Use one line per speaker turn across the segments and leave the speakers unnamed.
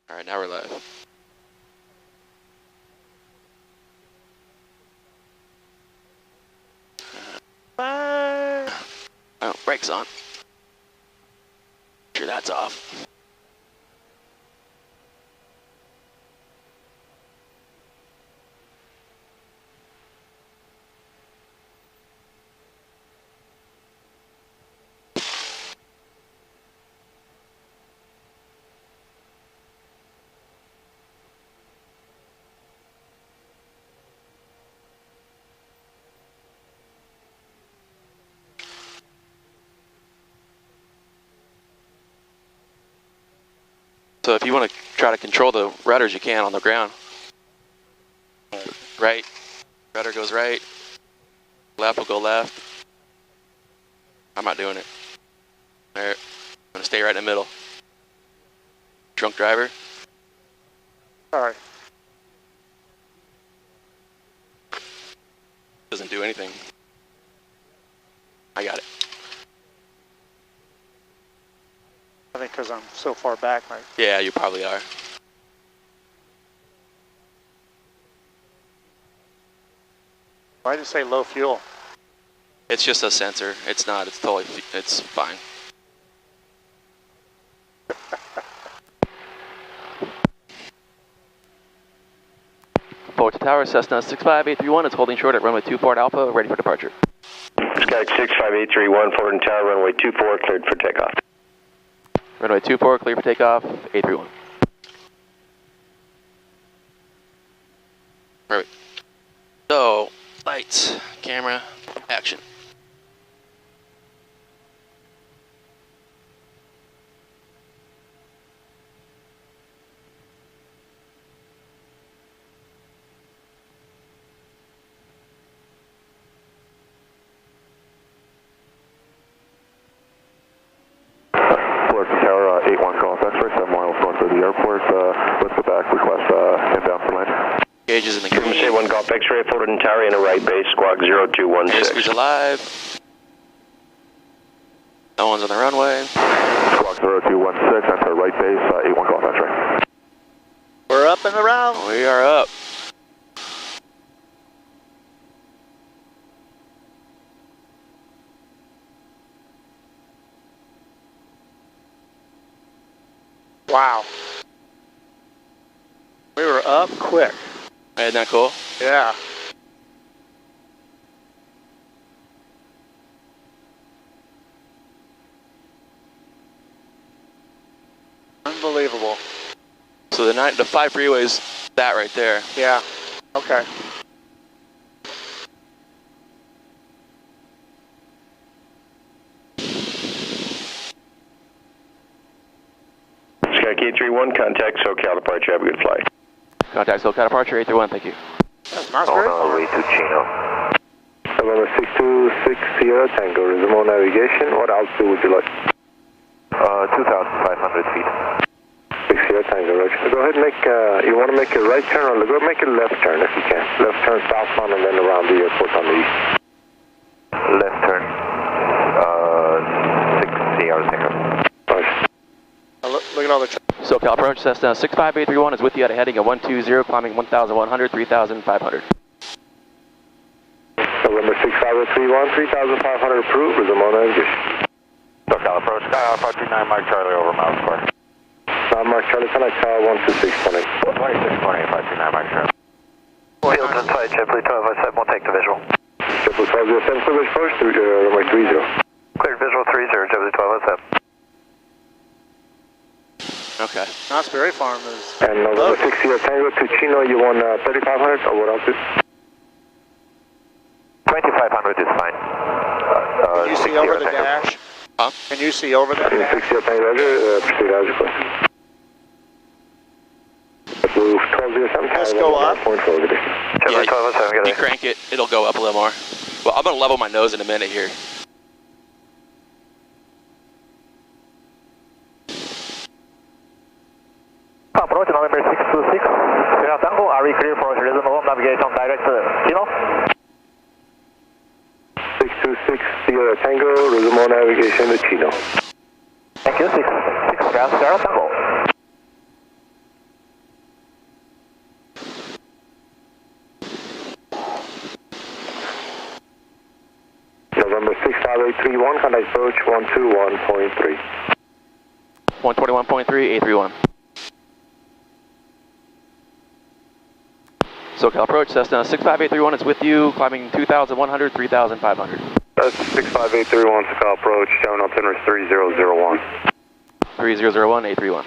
All right, now we're live. Bye. Oh, brakes on. Sure, that's off. So if you want to try to control the rudders, you can on the ground. Right, rudder goes right, left will go left. I'm not doing it. There, I'm gonna stay right in the middle. Drunk driver.
Sorry.
Doesn't do anything. I got it.
I think because I'm so far back, Mike.
Yeah, you probably are.
Why did it say low fuel?
It's just a sensor. It's not. It's totally. It's fine. Fullerton Tower, Cessna 65831 is holding short at runway 24 at Alpha, ready for departure.
Sky 65831, Fullerton Tower, runway 24, cleared for takeoff.
Runway 24, clear for takeoff, 831. Perfect. So, lights, camera, action.
Fullerton Tower, 81 Golf X-ray, 7 miles north of the airport. What's the back request? Inbound for land.
Gauges in the green.
Say 1 Golf X-ray, Fullerton Tower, in a right base, squawk 0216.
Airspeed's alive. No one's on the runway.
Squawk 0216, enter right base, 81 Golf X-ray.
We're up and around.
We are up.
Wow. We were up quick.
Isn't that cool?
Yeah. Unbelievable.
So the 5 freeway's that right there.
Yeah. Okay.
Sky K31, contact SoCal departure, have a good flight.
Contact SoCal departure 831, thank you.
That's not very
On our
far.
way to Chino. November 626 Sierra Tango, resume navigation. What altitude would you like? 2,500 feet. 6 Sierra Tango, Roger. Go ahead and make, you want to make a right turn or go make a left turn if you can. Left turn southbound and then around the airport on the east. Left turn, 6 Sierra Tango. Roger.
Look at all the...
SoCal approach, Cessna 65831 is with you at a heading of 120, climbing 1,100, 3,500.
November 65831, 3,500 approved, resume navigation. SoCal approach, Sky Alpha 29 Mike Charlie over miles square. Mark Charlie, connect 12620. 2620, 529 Mike Charlie. Field inside, JetBlue 1207, we'll take the visual. JetBlue 1207, clear visual first, runway 30. Cleared visual 30, JetBlue 1207.
Okay.
Knott's Berry Farm is...
And November 6 Sierra Tango to Chino, you want 3,500 or what else is? 2,500 is fine.
Can you see over the dash?
Huh?
Can you see over the dash?
6 Sierra Tango, Roger, proceed as requested. Move 1207.
Let's go up.
Yeah, you crank it, it'll go up a little more. Well, I'm going to level my nose in a minute here.
Approach November 626, Sierra Tango, are we clear for reasonable navigation direct to Chino?
626 Sierra Tango, resume navigation to Chino.
Thank you, 6 Sierra Tango.
A31, contact approach 121.3.
121.3, A31. SoCal approach, Cessna 65831 is with you, climbing 2,100, 3,500.
That's 65831, SoCal approach, showing itinerary 3001.
3001, A31.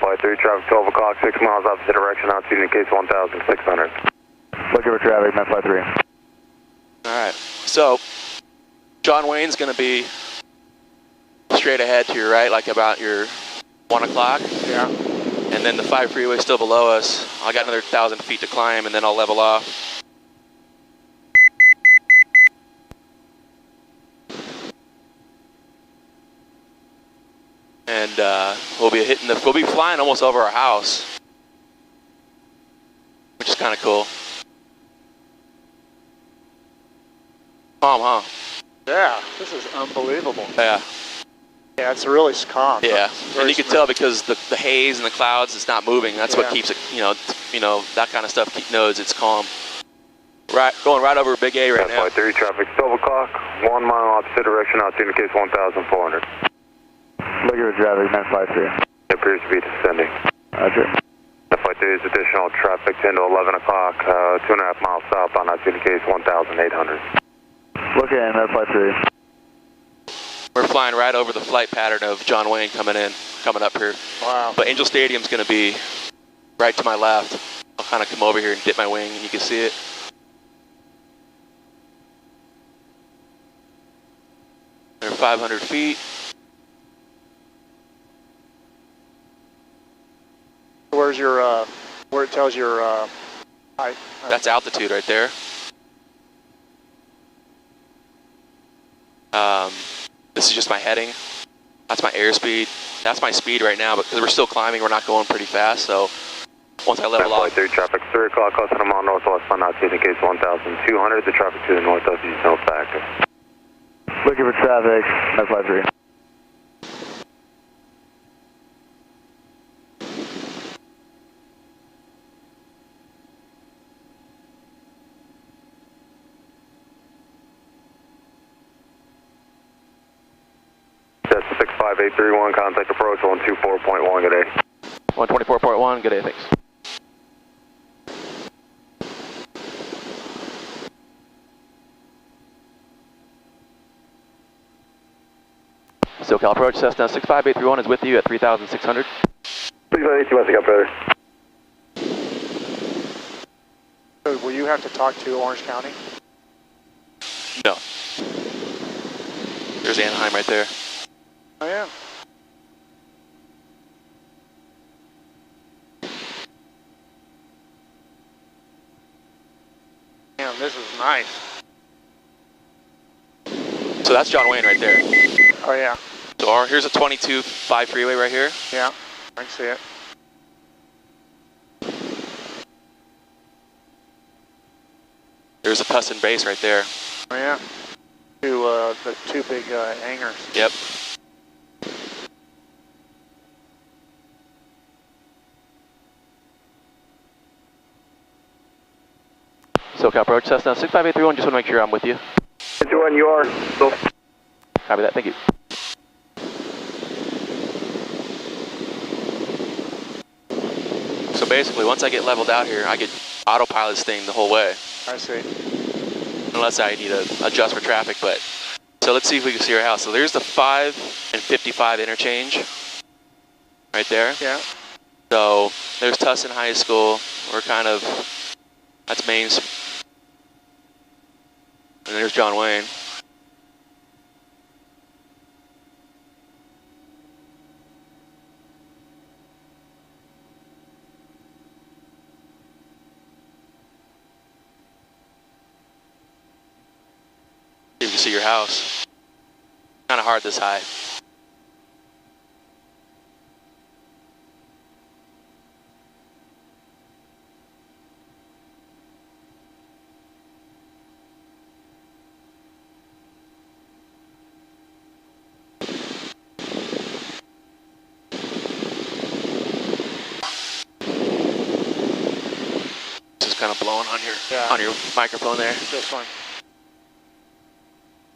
Flight 3, traffic 12 o'clock, 6 miles opposite direction, altitude indicates 1,600.
Looking for traffic, Met Flight 3.
Alright, so John Wayne's going to be straight ahead to your right, like about your 1 o'clock.
Yeah.
And then the 5 freeway still below us. I got another 1,000 feet to climb, and then I'll level off. And we'll be flying almost over our house, which is kind of cool. Calm, huh?
Yeah, this is unbelievable.
Yeah.
Yeah, it's really calm.
Yeah,
Very
and you can
smooth.
tell because the haze and the clouds, it's not moving. That's what
Yeah.
keeps it, you know, that kind of stuff knows it's calm. Right, going right over Big A right now.
Flight 3, traffic 12 o'clock, 1 mile opposite direction, altitude indicates 1,400.
Looking for traffic, Met Flight 3.
It appears to be descending.
Roger.
Flight 3 is additional traffic 10 to 11 o'clock, 2.5 miles southbound, altitude indicates 1,800.
Looking at Met Flight 3.
We're flying right over the flight pattern of John Wayne coming up here.
Wow.
But Angel Stadium's going to be right to my left. I'll kind of come over here and dip my wing, and you can see it. They're 500 feet.
Where's your, where it tells your height?
That's altitude right there. This is just my heading. That's my airspeed. That's my speed right now, but because we're still climbing, we're not going pretty fast, so once I level
Flight
off.
3, traffic 3 o'clock, close to the mile northwest, altitude indicates 1,200. The traffic to the northwest is no factor.
Looking for traffic, Met Flight 3.
That's 65831, contact approach 124.1, good day.
124.1, good day, thanks. SoCal approach, Cessna 65831 is with you at 3,600.
65831, SoCal brother.
So will you have to talk to Orange County?
No. There's Anaheim right there.
Oh, yeah. Damn, this is nice.
So that's John Wayne right there.
Oh, yeah.
So here's a 22.5 freeway right here.
Yeah, I can see it.
There's a Tustin base right there.
Oh, yeah. The two big hangars.
Yep. SoCal approach, Cessna 65831, just want to make sure I'm with you.
21, you are. So,
Copy that, thank you. So basically, once I get leveled out here, I get autopilot this thing the whole way.
I see.
Unless I need to adjust for traffic, but. So let's see if we can see our house. So there's the 5 and 55 interchange. Right there.
Yeah.
So there's Tustin High School. We're kind of, that's Main. And there's John Wayne. You can see your house. Kind of hard this high. Just kind of blowing on your microphone there.
This one.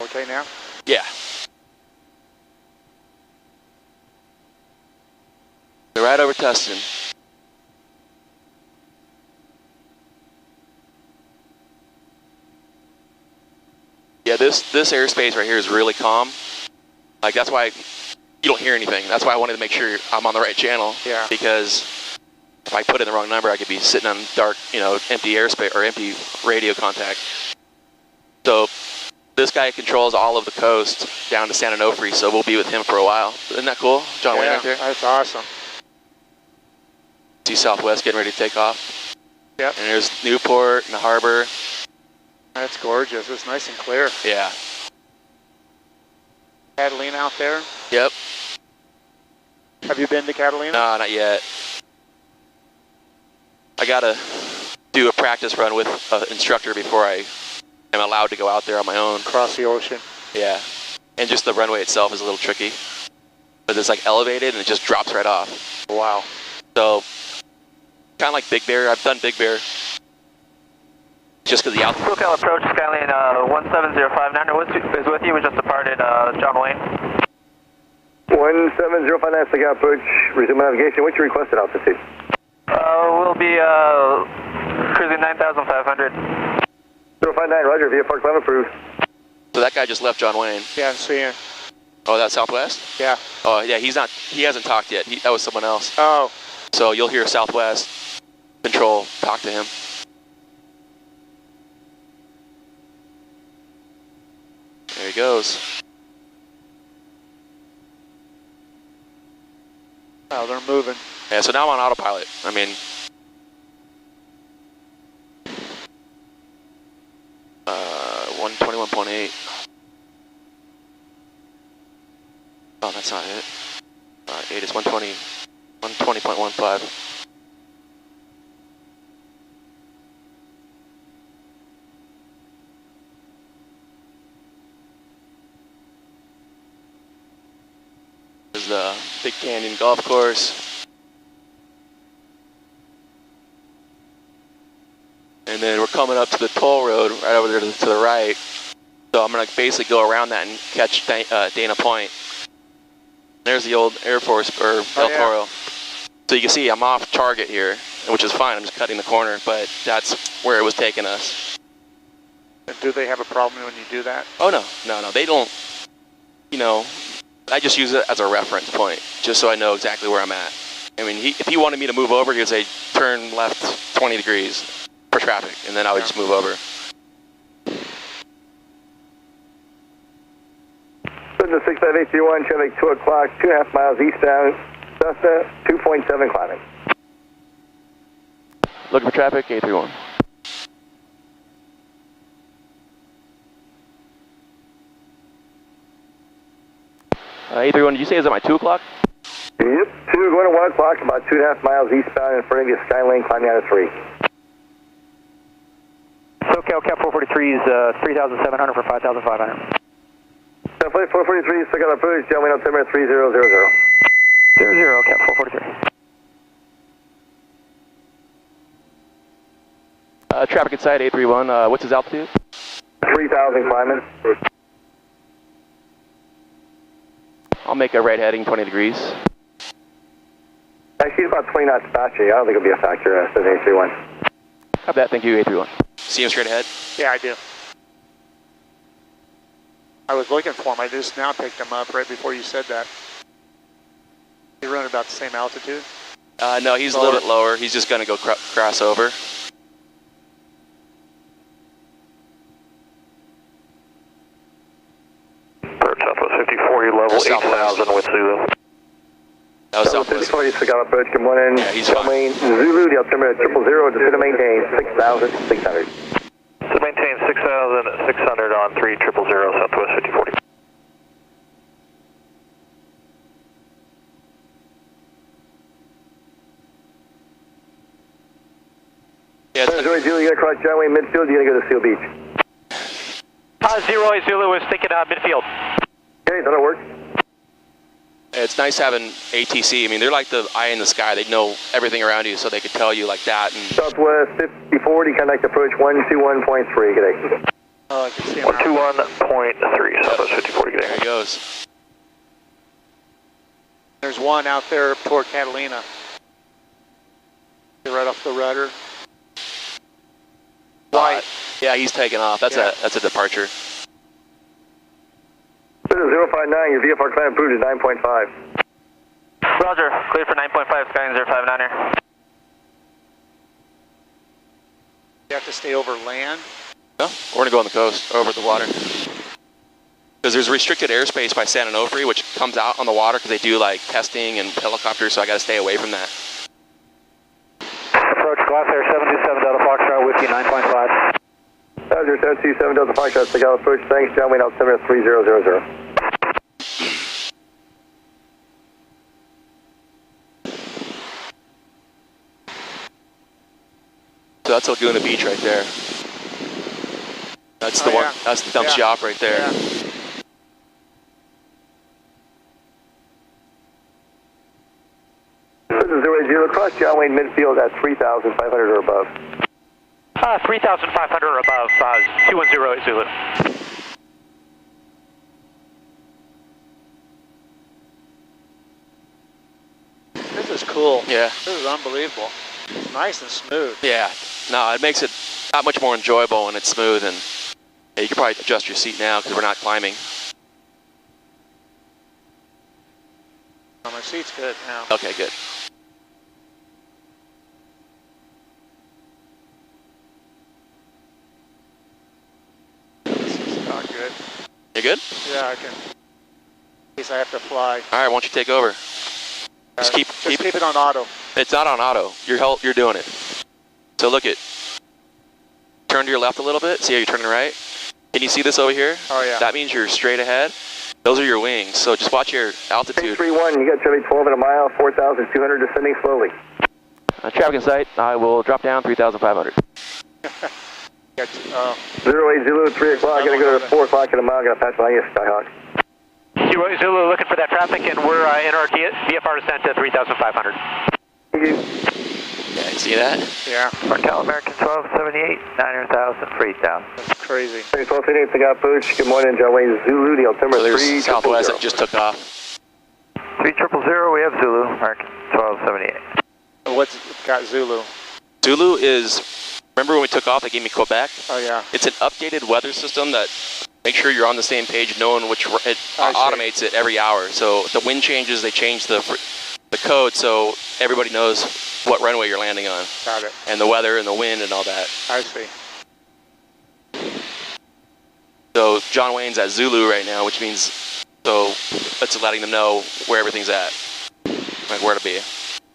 Okay. okay now?
Yeah. They're right over Tustin. Yeah, this airspace right here is really calm. Like, that's why you don't hear anything. That's why I wanted to make sure I'm on the right channel.
Yeah.
Because if I put in the wrong number, I could be sitting on dark, you know, empty airspace or empty radio contact. So this guy controls all of the coast down to San Onofre, so we'll be with him for a while. Isn't that cool? John Wayne right there.
That's awesome.
See Southwest getting ready to take off.
Yep.
And there's Newport and the harbor.
That's gorgeous. It's nice and clear.
Yeah.
Catalina out there.
Yep.
Have you been to Catalina?
No, not yet. I gotta do a practice run with an instructor before I am allowed to go out there on my own.
Across the ocean.
Yeah. And just the runway itself is a little tricky. But it's like elevated and it just drops right off.
Wow.
So, kind of like Big Bear. I've done Big Bear. Just because the altitude.
SoCal approach, Skyline 17059 is with you. We just departed John Wayne.
17059 SoCal approach, resume navigation. What's your requested altitude?
We'll be cruising 9,500.
059, roger, VFR climb approved.
So that guy just left John Wayne.
Yeah, I'm seeing.
Oh, that's Southwest?
Yeah.
Oh, yeah, he hasn't talked yet. That was someone else.
Oh.
So you'll hear Southwest control talk to him. There he goes.
Oh, they're moving.
Yeah, so now I'm on autopilot. I mean, 121.8. Oh, that's not it. 8 is 120, 120.15. This is the Big Canyon Golf Course. And then we're coming up to the toll road right over there to the right. So I'm going to basically go around that and catch Dana Point. There's the old Air Force, or El Toro. So you can see I'm off target here, which is fine. I'm just cutting the corner, but that's where it was taking us.
And do they have a problem when you do that?
Oh, no. They don't, you know, I just use it as a reference point, just so I know exactly where I'm at. I mean, if he wanted me to move over, he would say, turn left 20 degrees for traffic, and then I would just move over.
Cessna 65831, traffic 2 o'clock, 2.5 miles eastbound, Cessna 2.7 climbing.
Looking for traffic, A31. A31, did you say is at my 2 o'clock?
Yep, 2 going to 1 o'clock, about 2.5 miles eastbound in front of you, Skylane, climbing out of 3.
SoCal Cap 443 is 3,700 for 5,500.
Flight 443, SoCal approach, John Wayne altimeter 3000.
00, Cap 443.
Traffic inside A31, what's his altitude?
3,000 climbing.
I'll make a right heading 20 degrees.
Actually, it's about 20 knots faster. I don't think it'll be a factor, says A31.
Copy that, thank you, A31. See him straight ahead?
Yeah, I do. I was looking for him. I just now picked him up right before you said that. You run about the same altitude?
No, he's a little bit lower. He's just going to go cross over.
Southwest 54, level 8,000 with Zulu.
That was Southwest.
54, SoCal approach, good morning.
Yeah, he's
John
fine.
Wayne, Zulu, the altimeter 000, descend to maintain 6,600.
To maintain 6,600 on 3000, Southwest 5040.
Yeah,
Zulu, you're going to cross John Wayne midfield, you're going to go to Seal Beach.
08 Zulu is thinking midfield.
Okay, that'll work.
it's nice having ATC. I mean, they're like the eye in the sky. They know everything around you, so they could tell you like that. And
Southwest 5040, contact approach 121.3, good day.
Oh, I can see him.
121.3, Southwest 5040, good
There he goes.
There's one out there toward Catalina. Right off the rudder. White.
Yeah, he's taking off. That's a departure.
This is 059, your VFR climb approved is 9.5.
Roger, clear for 9.5, Skyline 059 here.
You have to stay over land.
No, we're gonna go on the coast, over the water. Because there's restricted airspace by San Onofre, which comes out on the water because they do like testing and helicopters, so I gotta stay away from that.
Approach Glass Air 727 Delta Foxtrot with you 9.5.
Roger, 727 Delta Foxtrot, Segal approach, thanks, John Wayne, altimeter 3000.
So that's Laguna Beach right there. That's the one.
Yeah.
That's the dump shop right there.
Yeah.
This is 080, cross John Wayne midfield at 3,500 or above.
3,500 or above, 2108 Zulu.
This is cool.
Yeah.
This is unbelievable. It's nice and smooth.
Yeah. No, it makes it that much more enjoyable when it's smooth, and yeah, you can probably adjust your seat now because we're not climbing.
Oh, my seat's good now.
Okay, good.
This is not good.
You good?
Yeah, I can. In case I have to fly.
All right, why don't you take over? Just keep
it on auto.
It's not on auto. You're doing it. So look it. Turn to your left a little bit. See how you're turning right? Can you see this over here?
Oh yeah.
That means you're straight ahead. Those are your wings. So just watch your altitude.
331, you got Charlie 12 in a mile, 4,200 descending slowly.
Traffic in sight. I will drop down 3,500.
08 Zulu, 3 o'clock, gonna go to 4 o'clock in a mile, gonna pass by you, Skyhawk.
08 Zulu looking for that traffic, and we're in our VFR descent to 3,500.
Thank you.
Yeah, see that?
Yeah.
Markel American 1278, 900,000, 3,000.
That's crazy.
1278, Segal approach, good morning, John Wayne Zulu, the altimeter
So there's
3
Southwest that just took off.
3000, we have Zulu, American 1278.
What's got Zulu?
Zulu is, remember when we took off, they gave me Quebec?
Oh yeah.
It's an updated weather system that makes sure you're on the same page, knowing which, it automates it every hour. So the wind changes, they change the code so everybody knows what runway you're landing on.
Got it.
And the weather and the wind and all that.
I see.
So John Wayne's at Zulu right now, which means, so it's letting them know where everything's at, like where to be.
You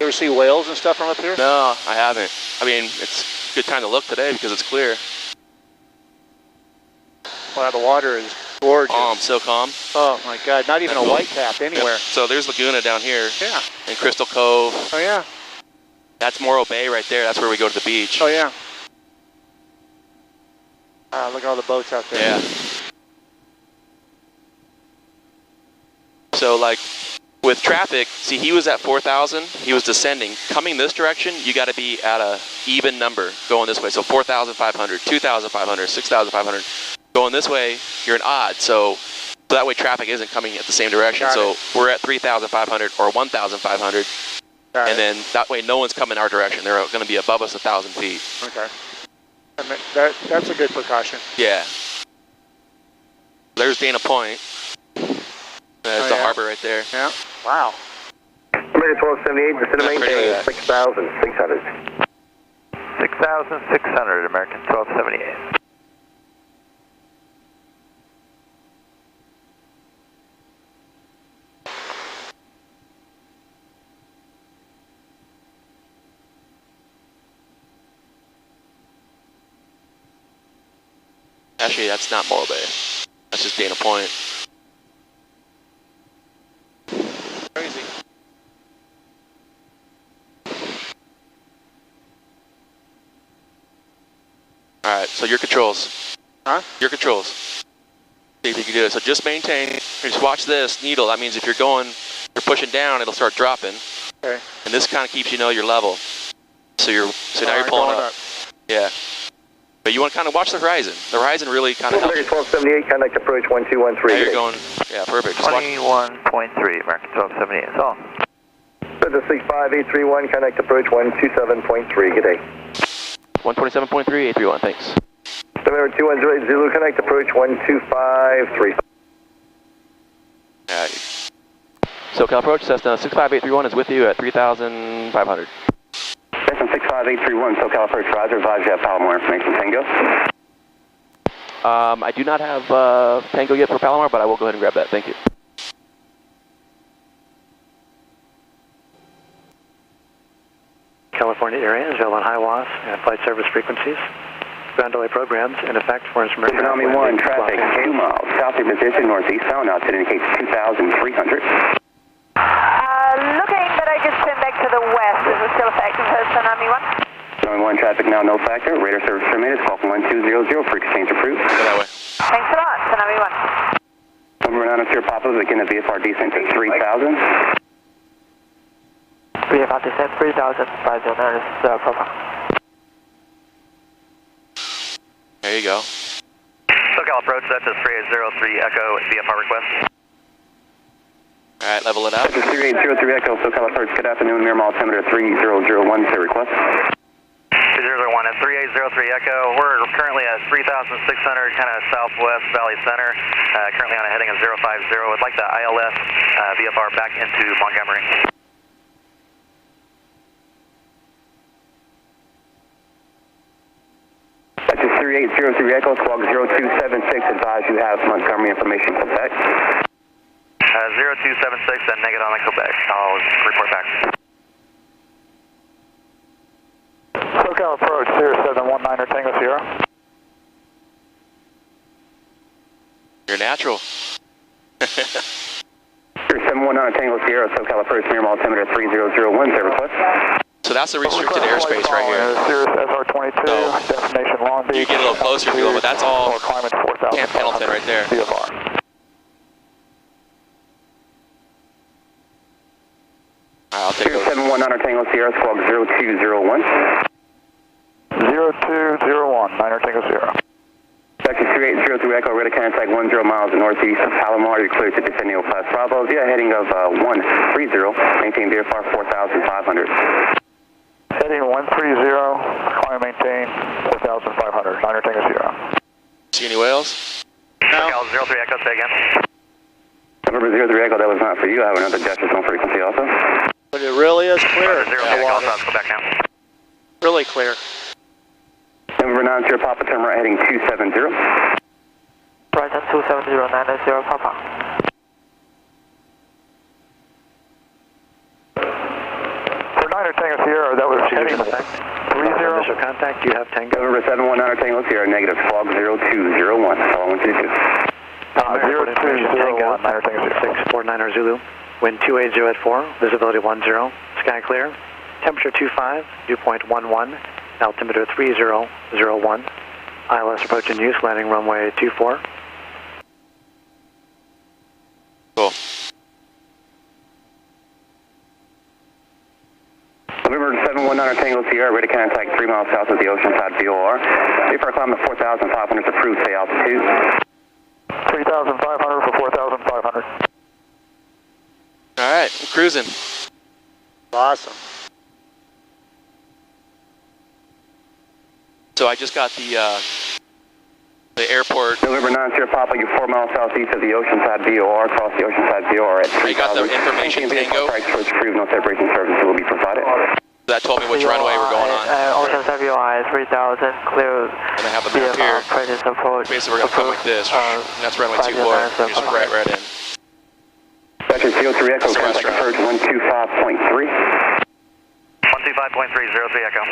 ever see whales and stuff from up here?
No, I haven't. I mean, it's a good time to look today because it's clear.
Wow, the water is gorgeous.
Calm, so calm.
Oh my God, not even a white cap anywhere.
Yep. So there's Laguna down here.
Yeah.
And Crystal Cove.
Oh yeah.
That's Morro Bay right there. That's where we go to the beach.
Oh yeah. Look at all the boats out there.
Yeah. So like with traffic, see he was at 4,000, he was descending. Coming this direction, you got to be at a even number going this way. So 4,500, 2,500, 6,500. Going this way, you're an odd. So that way traffic isn't coming at the same direction.
Got
So we're at 3,500 or 1,500. And then that way no one's coming our direction. They're going to be above us 1,000 feet.
Okay. And that's a good precaution.
Yeah. There's Dana Point. There's the harbor right there.
Yeah. Wow.
American 1278, descend to maintain 6,600.
6,600, American 1278.
Actually, that's not Morro Bay. That's just Dana Point.
Crazy.
All right, so your controls.
Huh?
Your controls. See if you can do it. So just maintain. Just watch this needle. That means if you're pushing down, it'll start dropping.
Okay.
And this kind of keeps you know your level. So now you're pulling up. Yeah. But you want to kind of watch the horizon. The horizon really kind of helps.
1278, contact approach 1213.
Now you're going, yeah, perfect. Just watch.
21.3, American 1278. That's all.
Cessna 65831, contact approach 127.3. Good day.
127.3, 831, thanks.
November 210 Zulu, connect approach 1253.
SoCal approach, Cessna 65831 is with you at 3,500.
Cessna 65831, SoCal approach, Roger, advise you have Palomar information, Tango.
I do not have Tango yet for Palomar, but I will go ahead and grab that, thank you.
California area is on high WAS and flight service frequencies. Ground delay programs in effect for instrument.
Tsunami 1, traffic 2 miles, south of position, northeast sound out, it indicates 2,300.
Looking, but I just turned back to the west. Is it still effective for Tsunami 1?
Tsunami 1, traffic now no factor, radar service terminated, Falcon 1200 for exchange approved.
Go that way.
Thanks a lot, Tsunami 1.
Number 9 Sierra Papa, begin the VFR descent to 3,000.
VFR descent 3,000, 509 is Papa.
There you go.
SoCal approach, that's a 3803 Echo VFR request.
All right, level it out.
That's a 3803 Echo, SoCal approach, good afternoon, Miramar altimeter 3001, say request.
3001 at 3803 Echo, we're currently at 3,600, kind of southwest Valley Center, currently on a heading of 050. I'd like the ILS VFR back into Montgomery.
That's a 3803 Echo, squawk 0276, advise you have Montgomery information, Quebec.
0276 and negative on the Quebec. I'll report back.
SoCal approach 0719 Tango Sierra.
You're natural.
719 Tango Sierra, SoCal approach, Miramar altimeter 3001, say request.
So that's the restricted airspace right here.
Cirrus SR22, destination Long Beach.
You get a little closer if you will, but that's all
climate 4,000.
Camp Pendleton right there.
VFR.
I'll take those.
719 Tango Sierra, squawk 0201.
0201, Niner Tango Sierra.
Taxi 3803 Echo, ready to contact 10 miles northeast of Palomar. You're cleared to Decennial Class Bravo via heading of 130, maintain VFR 4,500.
Heading 130, climb maintain 4,500, Niner Tango Sierra.
See any whales?
SoCal 03 Echo, say again.
November 03 Echo, that was not for you. I have another decimal frequency also.
But it really is clear.
03 Echo, south Quebec now.
Really clear.
November 9 Sierra Papa, turn right heading 270.
Right on 270, 90 Papa. For Niner Tango Sierra, that was heading 30.
Initial contact, you have Tango.
November 719 Tango Sierra, negative squawk 0201. That's all I want you to do.
0201, Niner Tango Sierra.
649er Zulu. Wind 280 at 4, visibility 10. Sky clear. Temperature 25, dew point 11. Altimeter 3001. ILS approach in use, landing runway 24.
Cool.
November 719 Tango Sierra, ready to contact 3 miles south of the Oceanside VOR. VFR climb to 4,500 approved, say altitude.
3,500 for 4,500.
All right, we're cruising.
Awesome.
So I just got the airport.
November 9 Sierra Papa, you're 4 miles southeast of the Oceanside VOR, across the Oceanside VOR at 3,000.
You got the information, Tango?
Approach approved, no separation services will be provided.
That told me which runway we're going on.
Oceanside VOR 3,000, clear.
And I have the map here. Basically, we're going to come like this. And that's runway 24. Just right in.
Section CO3 Echo, contact approach 125.3.
125.3, 03 Echo.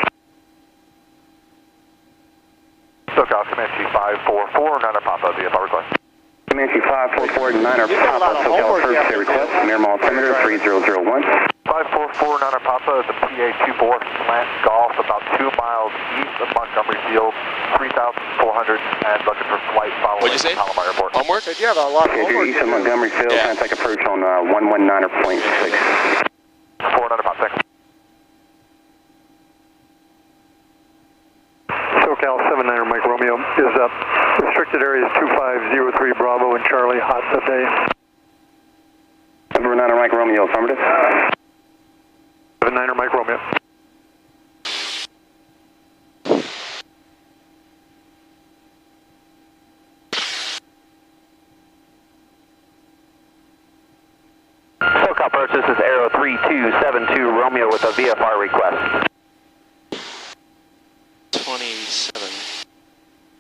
SoCal Comanche 544, Niner Papa, VFR request.
Comanche 544, Niner Papa, SoCal approach, say request, Miramar altimeter 3001.
544, Niner Papa, the PA-24, slant golf, about 2 miles east of Montgomery Field, 3,400, and looking for flight following
What'd you say?
Palomar Airport.
Homework?
Did you have a lot of
If you're
homework?
east of Montgomery Field,
Yeah.
contact approach on 119.6.
4 Niner Papa, thanks.
SoCal 79 Mike requested area is 2503 Bravo and Charlie, hot subday.
Number 9 Mike Romeo, affirmative.
79 Mike Romeo.
SoCal approach, this is Aero 3272 Romeo with a VFR request.
27.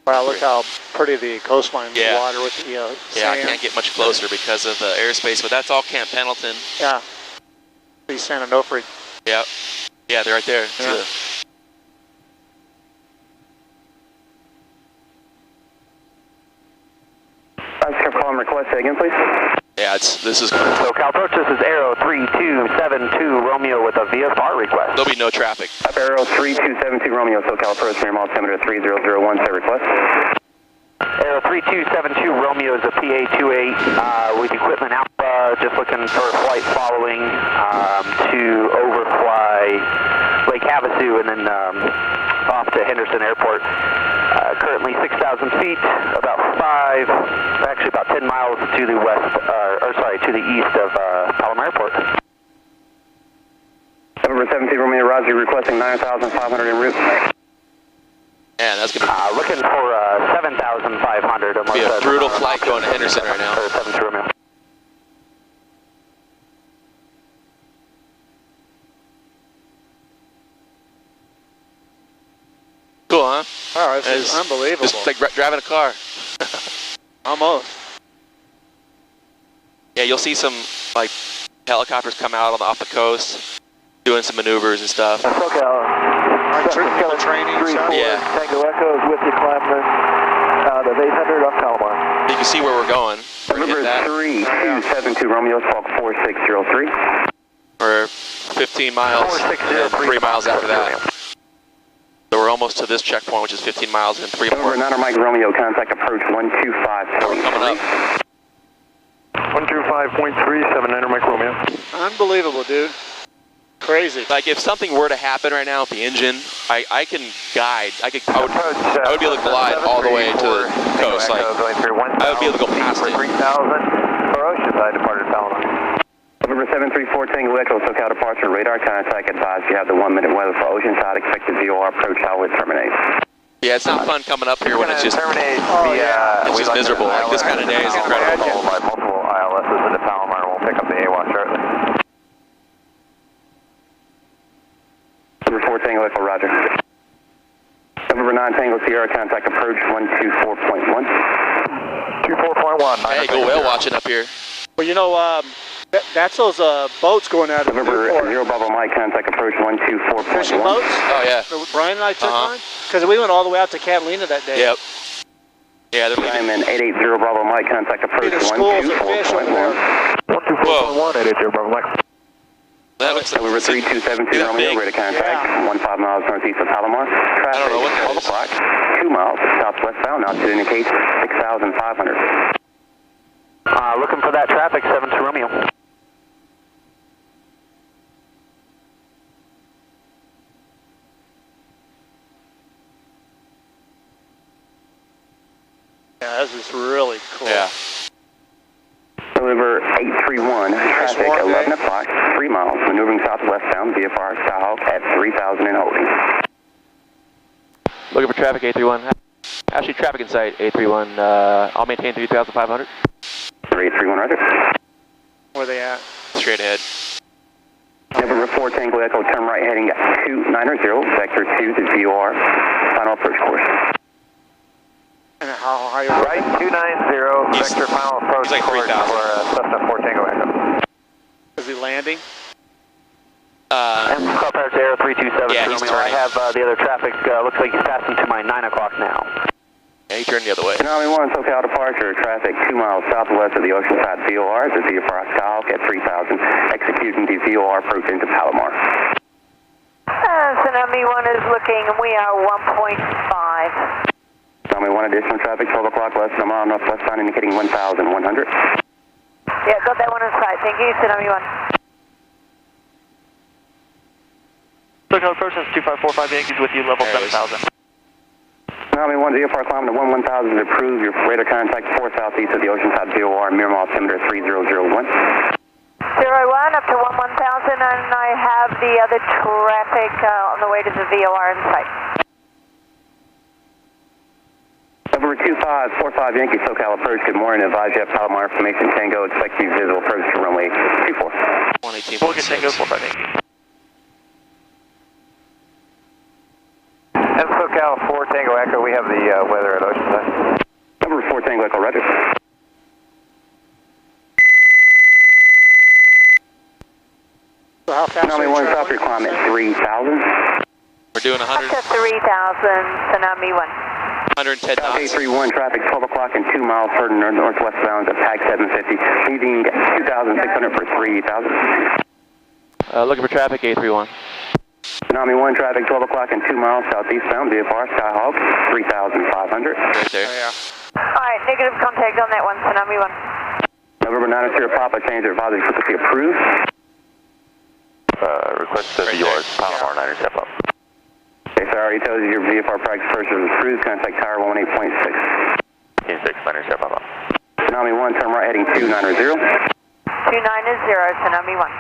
Wow, look how pretty the coastline
Yeah.
water with the
Yeah,
sand.
I can't get much closer because of the airspace, but that's all Camp Pendleton.
Yeah. The San Onofre.
Yep. Yeah, they're right there.
Yeah.
Call and request, say again, please.
Yeah, this is.
SoCal approach, this is Aero 3272 Romeo with a VFR request.
There'll be no traffic.
Aero 3272 Romeo, SoCal approach, near altimeter 3001, say request.
Aero 3272 Romeo is a PA28 with equipment Alpha, just looking for a flight following to overfly Lake Havasu and then off to Henderson Airport. Currently 6,000 feet, about 10 miles to the west, to the east of Palomar Airport.
November 17 Romeo, Roger, requesting 9,500 en route.
Man, that's going to
Looking for 7,500.
be a brutal flight going to Henderson right now.
72 Romeo.
Cool, huh?
Oh, this is unbelievable.
Just like driving a car.
Almost.
Yeah, you'll see some like helicopters come out off the coast, doing some maneuvers and stuff.
Like training stuff.
Yeah.
Tango Echo is with you, climbing out of 800 off Palomar.
You can see where we're going.
Number 3272 Romeo, Squawk 4603.
We're 15 miles, and then 3 miles after that. So we're almost to this checkpoint, which is 15 miles and 3 more.
Number 9 Mike Romeo, contact approach 125.
We're coming up.
125.3, 79 Mike Romeo.
Unbelievable, dude. Crazy.
Like if something were to happen right now with the engine, I can guide. I would be able to glide all the way to the coast. Like I would be able to go past it.
3,000 for Oceanside, departed Palomar.
November 734 Tango Echo, SoCal departure, radar contact advised. You have the 1 minute weather for Oceanside, expected VOR approach, how would terminate.
Yeah, it's not fun coming up here when it's just it's just miserable. Like this kind of day is incredible.
Multiple ILSs into Palomar, we'll pick up the AWAS shortly.
Number 4 Tango Echo, roger. November 9 Tango Sierra, contact approach 124.1.
24.1.
Hey, go whale watching up here.
Well, you know, that's those boats going out of
November
Newport.
0 Bravo Mike, contact approach 124.1.
Fishing boats?
Oh yeah.
That Brian and I took on? Because we went all the way out to Catalina that day.
Yep. Yeah, they're leaving.
Diamond 880 Bravo Mike, contact approach
The schools of fish over
124.1.
there.
124.1, 880 Bravo Mike.
That looks like
November 3272
Yeah,
Romeo,
big.
ready to contact 15 miles northeast of Palomar. Traffic,
I don't know what that
12
is.
o'clock, 2 miles southwestbound, altitude indicates 6,500.
Looking for that traffic, 72 Romeo.
Yeah, this is really cool.
Yeah.
Deliver 831, traffic
warm
11
day.
o'clock, 3 miles, maneuvering southwestbound, VFR Skyhawk at 3,000 and holding.
Looking for traffic, 831. Actually, traffic in sight, 831. I'll maintain 3,500.
831, roger.
Where they at?
Straight ahead.
November 4 Tango Echo, turn right heading at 290, vector 2 to VOR, final approach course.
And how high
Right, 290,
He's-
vector final approach
he's like
course
3,000.
for Cessna 4 Tango Echo.
is he landing?
Club Paris Aero 327
Yeah, he's
Romeo. I
turning.
have the other traffic, looks like he's passing to my 9 o'clock now.
Yeah, he turned the other way.
Konami 1, SoCal departure, traffic 2 miles southwest of the Oceanside VOR, the VFR Skyhawk at 3,000, executing the VOR approach into Palomar.
Tsunami 1 is looking, and we are 1.5.
Konami 1, additional traffic, 12 o'clock less than a mile northwestbound, indicating 1,100.
Yeah, got that one in sight. Thank you, Tsunami 1.
SoCal approach, 2545 Yankees with you, level
There it is.
7,000.
Tsunami 1, VFR climb to 1000 is approved. Your radar contact 4 southeast of the Oceanside VOR, mirror altimeter 3001.
01 up to 1000, and I have the other traffic on the way to the VOR in sight.
Over 2545 Yankee SoCal approach, good morning. Advise you have Palomar information. Tango, expect you visual approach to runway 24.
118.6.
We'll get Tango 45 Yankee. And SoCal 4 Tango Echo, we have the weather at Oceanside.
Number 4 Tango Echo, roger.
So how fast
Tsunami 1, stop your climb at 3000.
We're doing
Up
100,
to 3000, Tsunami 1.
110 knots.
831 traffic 12 o'clock and 2 miles per northwest bound at PAG 750, leaving 2,600 for 3,000.
Looking for traffic, 831.
Tsunami 1 traffic 12 o'clock and 2 miles southeast bound, VFR Skyhawk 3,500.
Right there.
Oh, yeah.
Alright, negative contact on that one, Tsunami 1.
November 9 0 Papa, change your advisory frequency approved.
Request the yours, Palomar 9 step up.
Okay, so I already told you your VFR practice first is approved, contact tower 18.6.
6 9 step up.
Tsunami 1, turn right heading 290.
290, Tsunami 1.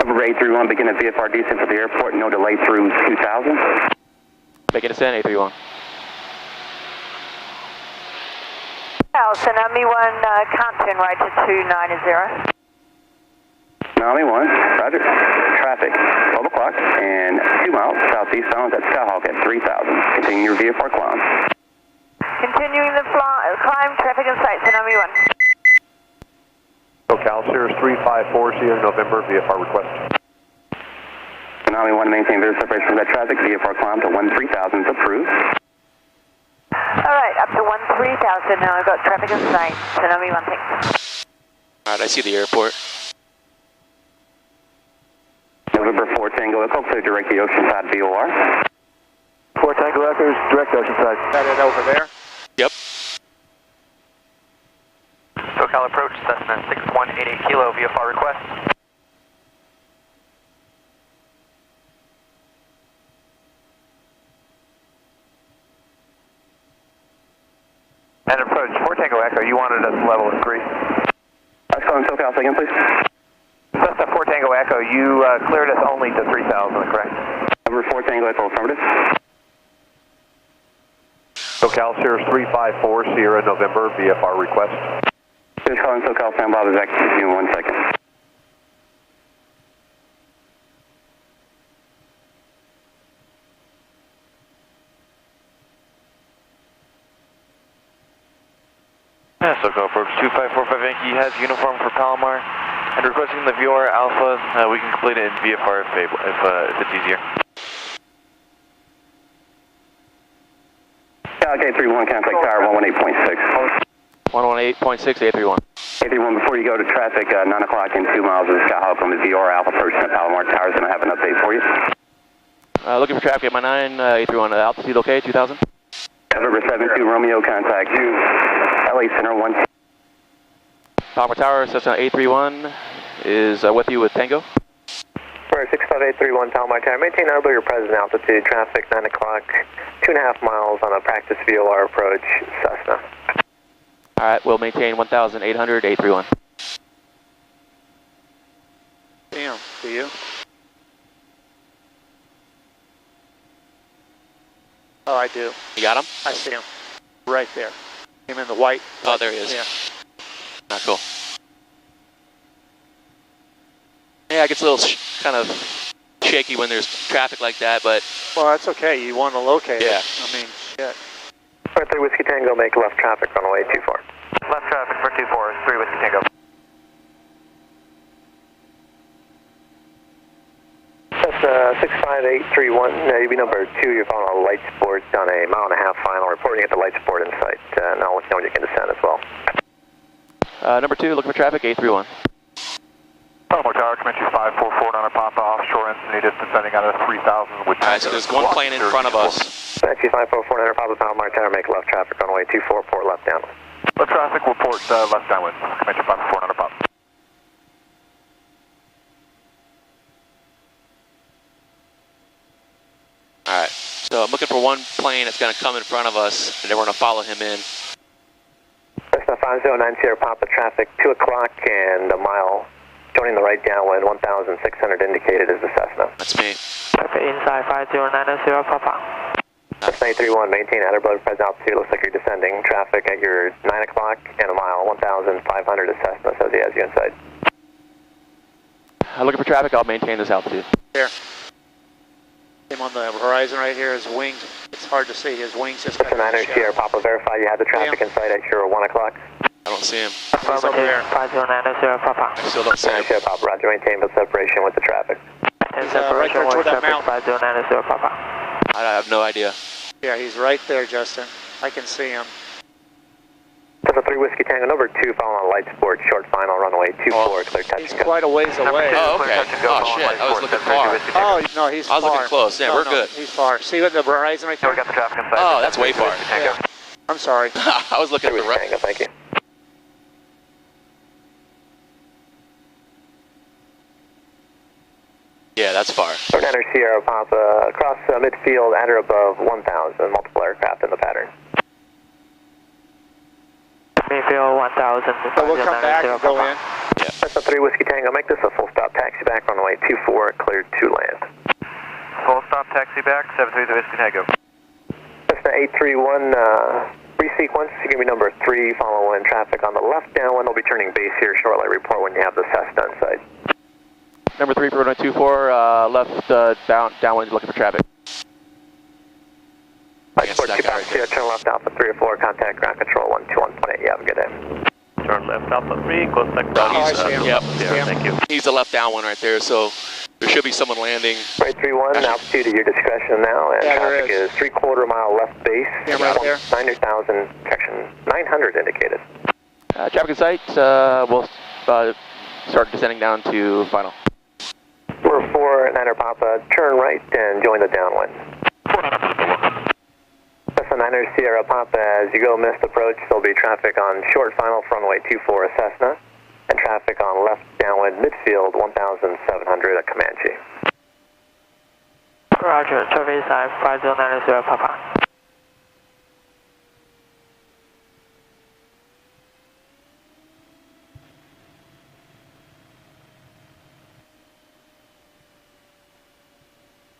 November 831, begin at VFR descent for the airport, no delay through 2000.
Make a descent, 831.
Well, Tsunami 1, can't turn right to 290.
Tsunami 1, roger. Traffic 12 o'clock and 2 miles southeast bound at Skyhawk at 3000. Continue your VFR climb.
Continuing the climb, traffic in sight, Tsunami 1.
SoCal, Cirrus 354, Sierra November, VFR request.
Tsunami 1, maintain visual separation from that traffic, VFR climb to 13,000 is approved.
Alright, up to 13,000 now, I've got traffic in sight, Tsunami 1, thanks.
Alright, I see the airport.
November 4 Tango Echo, clear direct the Oceanside VOR.
4 Tango Echoes, direct Oceanside.
Got it over there.
Yep.
SoCal approach, Cessna 6188 Kilo, VFR request. And approach, 4 Tango Echo, you wanted us level at 3.
Let's call in SoCal second, please.
Cessna 4 Tango Echo, you cleared us only to 3,000, correct?
Number 4 Tango Echo, affirmative.
SoCal, Cirrus 354, Sierra November, VFR request.
Just calling SoCal, stand by, is active in 1 second.
Yeah, SoCal approach 2545 Yankee has uniform for Palomar. And requesting the VOR Alpha, we can complete it in VFR if it's easier.
Okay, 31, contact tower 118.6.
118.6, 831.
831, before you go to traffic, 9 o'clock and 2 miles of Skyhawk on the VR Alpha approach to Palomar Towers, and I have an update for you.
Looking for traffic at my 9, 831. Altitude okay, 2000?
November 72 Romeo, contact LA Center 1.
Palomar Tower, Cessna 831 is with you with Tango.
Right, 65831 Palomar Tower. Maintain audible your present altitude. Traffic 9 o'clock, 2.5 miles on a practice VOR approach, Cessna.
Alright, we'll maintain 1,800, 831.
Damn, do you? Oh, I do.
You got him?
I see him. Right there. Him in the white.
Oh, there he is.
Yeah.
Not cool. Yeah, it gets a little kind of shaky when there's traffic like that, but...
Well, that's okay. You want to locate
Yeah.
it. I mean, shit.
3 Whiskey Tango, make left traffic runway 24.
Left traffic for 24, 3 Whiskey Tango.
That's 65831, UB number 2, you're following a light sport on a 1.5 mile final, reporting at the light sport in sight. Now let us know when you can descend as well.
number 2, looking for traffic, 831.
Palomar Tower, Comanche 544 on a Papa, offshore incident descending out of 3,000 with...
Alright, so there's one plane in front of us.
Comanche 544 Papa, Palomar Tower, make left traffic runway 24, port left down.
Left traffic will port left downwind. Comanche 544 on a Papa.
Alright, So I'm looking for one plane that's going to come in front of us, and then we're going to follow him in.
Cessna 5090 Sierra Papa traffic, 2 o'clock and a mile. Joining the right downwind, 1,600 indicated is the Cessna.
That's me.
Traffic inside 5090 Sierra Papa.
Cessna 831, maintain outer present altitude. Looks like you're descending. Traffic at your 9 o'clock and a mile, 1,500 is Cessna, says he has you inside.
I'm looking for traffic. I'll maintain this altitude.
Here. Him on the horizon right here, his wings, it's hard to see, his wings just
Cessna 90 Sierra Papa, verify you have the traffic in sight at your 1 o'clock.
I don't see him.
He's over there.
5090 Sierra Papa.
I still don't see him.
Sierra Papa, roger, maintain the separation with the traffic.
He's right there toward that mountain.
5090 Sierra Papa.
I have no idea.
Yeah, he's right there, Justin. I can see him.
Cessna 3 Whiskey Tango, number 2, following on light sport, short final, runway 24, clear touch
He's
and go.
quite a ways away.
Oh, okay. Oh, shit. I was looking far.
Oh, no, he's far.
I was looking close. Yeah, we're good.
He's far. See what the horizon right there?
We got the traffic inside.
Oh, that's way far.
Yeah. I'm sorry.
I was looking at the right.
Tango, thank you.
Yeah, that's far.
900 Sierra Papa, across midfield at or above 1,000, multiple aircraft in the pattern.
Midfield 1000.
So we'll come back and go in.
Cessna 3 Whiskey Tango, make this a full stop taxi back, runway 24, cleared to land.
Full stop taxi back, 733 Whiskey Tango.
Cessna 831, resequence, give me number 3, follow in traffic on the left downwind, we'll be turning base here shortly, report when you have the Cessna in sight.
Number 3 for 124, left downwind looking for traffic.
Sport 2 Passenger, turn left Alpha 3 or 4, contact ground control 121.8, you have a good day.
Turn left Alpha 3, close sector.
I see him.
Yep.
Yeah,
Thank you.
He's the left downwind right there, so there should be someone landing.
Right 31, altitude at your discretion now, and
Yeah,
traffic is 3/4 mile left base.
Yeah, right there.
900,000, section 900 indicated.
Traffic in sight, we'll start descending down to final.
Number 4, 900 Papa, turn right and join the downwind. Cessna 900 Sierra Papa, as you go missed approach, there'll be traffic on short final runway 24 Cessna, and traffic on left downwind midfield 1,700 at Comanche.
Roger, traffic inside 5090 Sierra Papa.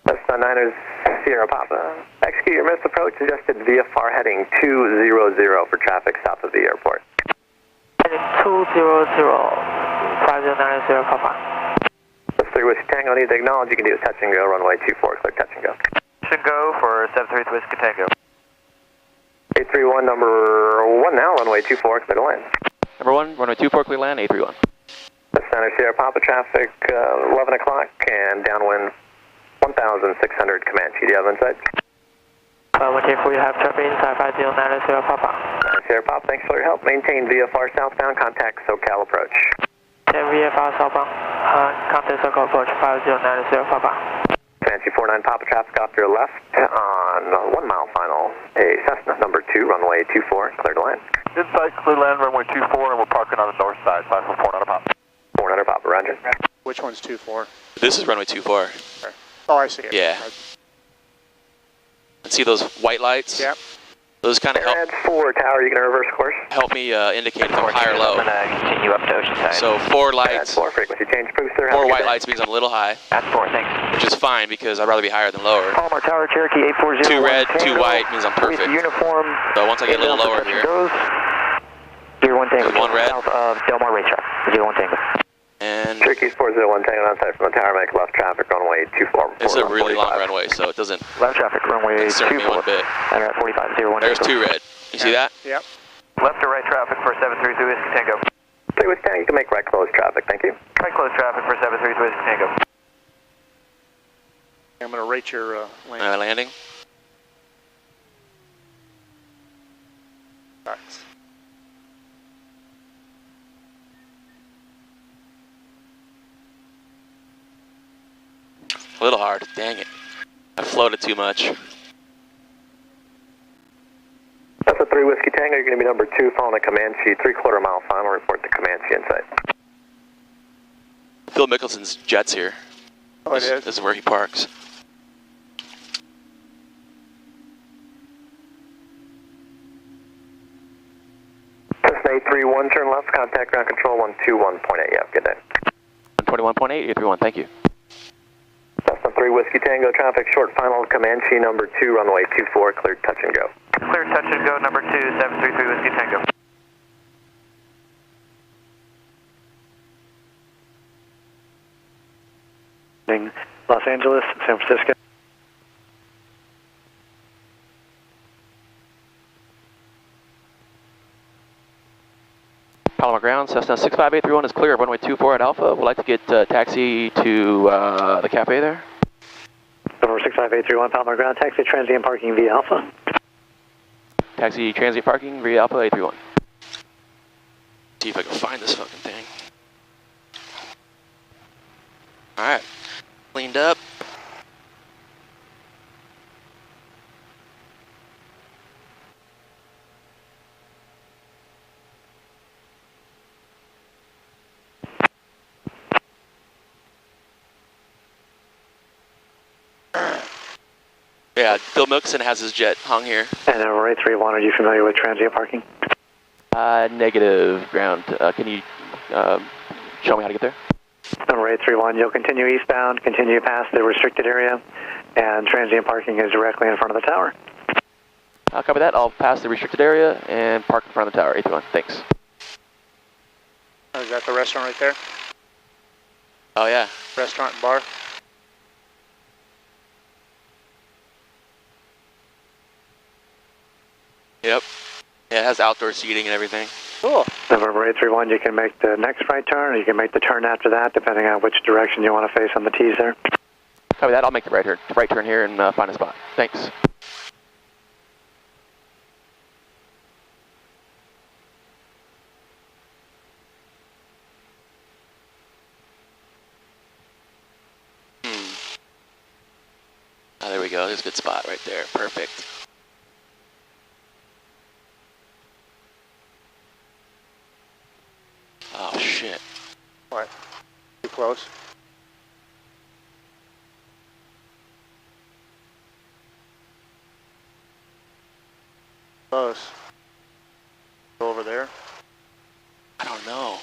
Cessna 900 Sierra Papa, execute your missed approach, suggested VFR heading 200 for traffic south of the airport.
Heading 200, 5090 Sierra Papa.
That's 3 Whiskey Tango, need to acknowledge you can do a touch and go, runway 24, clear touch and go.
Touch and go for 733 Whiskey Tango.
831, number 1 now, runway 24, clear to land.
Number 1, runway 24, clear land, 831.
That's 900 Sierra Papa, traffic 11 o'clock and downwind 1,600 Comanche. Do you have insight?
We have traffic inside 5090 Sierra Papa.
Sierra Papa, thanks for your help. Maintain VFR southbound, contact SoCal approach.
10 VFR southbound, contact SoCal approach 5090 Sierra Papa.
Comanche 49 Papa, traffic off your left on 1 mile final. A Cessna number 2, runway 24, clear to land.
Inside, clear land, runway 24, and we're parking on the north side, 544 Papa.
400 Papa, roger.
Which one's 2-4?
This is runway 24.
Oh, I see it.
Yeah. See those white lights?
Yep.
Those kind of
Air 4 tower, you can reverse course.
help me indicate if I'm high or low.
I'm going to continue up to Oceanside.
So 4
Air
lights,
4 frequency change booster.
4 white lights means I'm a little high,
That's 4, thanks.
which is fine because I'd rather be higher than lower.
Palmer Tower, Cherokee 840.
2 red, 2 white means I'm perfect.
Uniform.
So once I get a little lower here,
Goes. 01 Tango.
1 red.
South of Delmar Racetrack. 01 Tango.
and
Cherokee 401 Tango outside from the tower, make left traffic runway 24.
it's a really long runway, so it doesn't
Left traffic, runway
concern me
24.
one bit.
And at 4501.
There's 2 red. You see that?
Yep.
Left or right traffic for 733 Whiskey Tango.
3 Whiskey Tango, you can make right close traffic, thank you.
Right close traffic for 733 Whiskey Tango.
I'm going to rate your land.
Landing.
Thanks.
A little hard. Dang it. I floated too much.
That's a 3 Whiskey Tango, you're going to be number 2, following a Comanche, 3/4 mile final, report to Comanche inside.
Phil Mickelson's jet's here.
Oh, it is?
This is where he parks.
131, turn left, contact ground control 121.8. Yeah, good day.
121.8, 831, thank you.
Cessna 3 Whiskey Tango traffic, short final Comanche number 2, runway 24, cleared touch and go.
Clear touch and go, number 2, 733 Whiskey Tango.
Los Angeles, San Francisco.
Palomar ground, Cessna 65831 is clear, runway 24 at Alpha. Would like to get taxi to the cafe there.
Over 65831, Palomar ground, taxi transient parking via Alpha.
Taxi transient parking via Alpha 831. See if I can find this fucking thing. Alright, cleaned up. Yeah, Bill Milkson has his jet hung here.
And over 831, are you familiar with transient parking?
Negative ground. Can you show me how to get there?
Number 831, you'll continue eastbound, continue past the restricted area, and transient parking is directly in front of the tower.
I'll copy that. I'll pass the restricted area and park in front of the tower. 831, thanks.
Oh, is that the restaurant right there?
Oh, yeah.
Restaurant and bar?
Yep. Yeah, it has outdoor seating and everything.
Cool.
November 831, you can make the next right turn, or you can make the turn after that, depending on which direction you want to face on the T's there.
Copy that. I'll make the right turn here and find a spot. Thanks. Oh, there we go. There's a good spot right there. Perfect. Oh, shit.
What? Too close? Close. Go over there?
I don't know.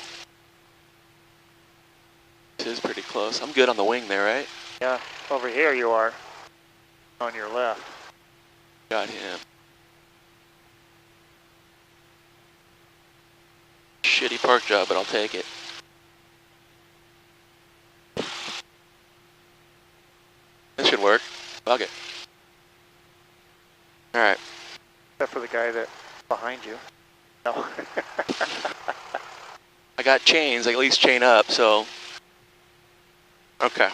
This is pretty close. I'm good on the wing there, right?
Yeah, over here you are. On your left.
Got him. Shitty park job, but I'll take it. This should work. Fuck it. Alright.
Except for the guy that behind you. No.
I got chains, I can at least chain up, so. Okay.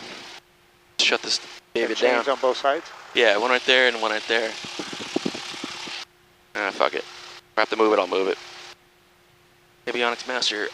Shut this baby down.
Chains on both sides?
Yeah, one right there and one right there. Ah, fuck it. If I have to move it, I'll move it. Avionics Master